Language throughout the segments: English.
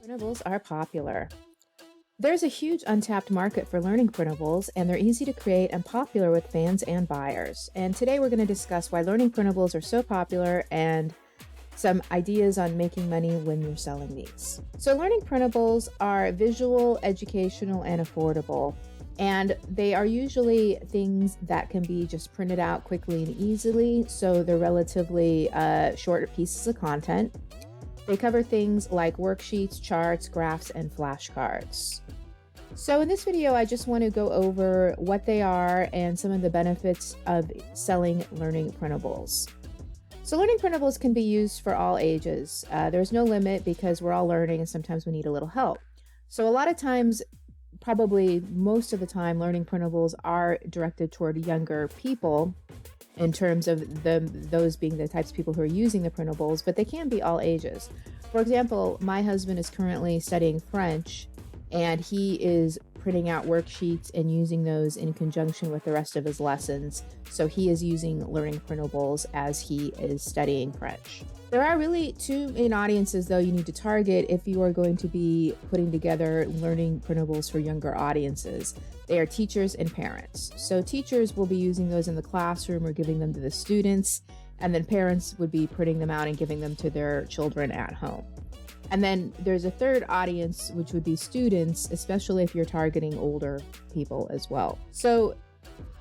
Printables are popular. There's a huge untapped market for learning printables, and they're easy to create and popular with fans and buyers. And today we're going to discuss why learning printables are so popular and some ideas on making money when you're selling these. So, learning printables are visual, educational, and affordable. And they are usually things that can be just printed out quickly and easily. So, they're relatively short pieces of content. They cover things like worksheets, charts, graphs, and flashcards. So in this video, I just want to go over what they are and some of the benefits of selling learning printables. So learning printables can be used for all ages. There's no limit because we're all learning and sometimes we need a little help. So a lot of times, probably most of the time, learning printables are directed toward younger people in terms of those being the types of people who are using the printables, but they can be all ages. For example, my husband is currently studying French, and he is printing out worksheets and using those in conjunction with the rest of his lessons. So he is using learning printables as he is studying French. There are really two main audiences, though, you need to target if you are going to be putting together learning printables for younger audiences. They are teachers and parents. So teachers will be using those in the classroom or giving them to the students, and then parents would be printing them out and giving them to their children at home. And then there's a third audience, which would be students, especially if you're targeting older people as well. So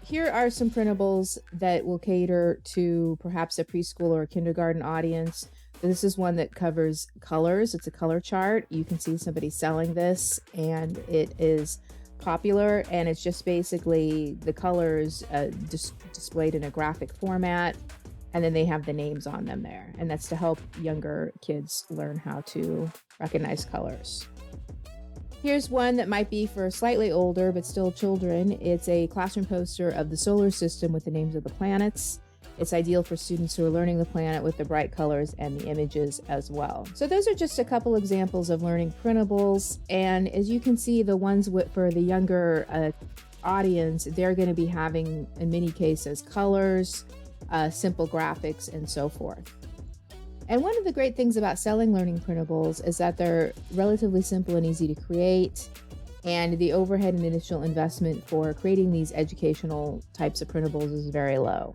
here are some printables that will cater to perhaps a preschool or a kindergarten audience. This is one that covers colors. It's a color chart. You can see somebody selling this, and it is popular, and it's just basically the colors displayed in a graphic format, and then they have the names on them there, and that's to help younger kids learn how to recognize colors. Here's one that might be for slightly older but still children. It's a classroom poster of the solar system with the names of the planets. It's ideal for students who are learning the planet with the bright colors and the images as well. So those are just a couple examples of learning printables, and as you can see, the ones for the younger audience, they're going to be having, in many cases, colors, simple graphics, and so forth. And one of the great things about selling learning printables is that they're relatively simple and easy to create, and the overhead and initial investment for creating these educational types of printables is very low.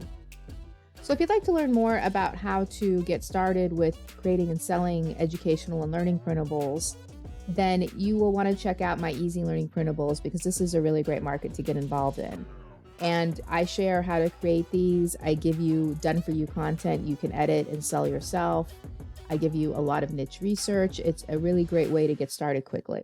So if you'd like to learn more about how to get started with creating and selling educational and learning printables, then you will want to check out my Easy Learning Printables, because this is a really great market to get involved in. And I share how to create these. I give you done-for-you content you can edit and sell yourself. I give you a lot of niche research. It's a really great way to get started quickly.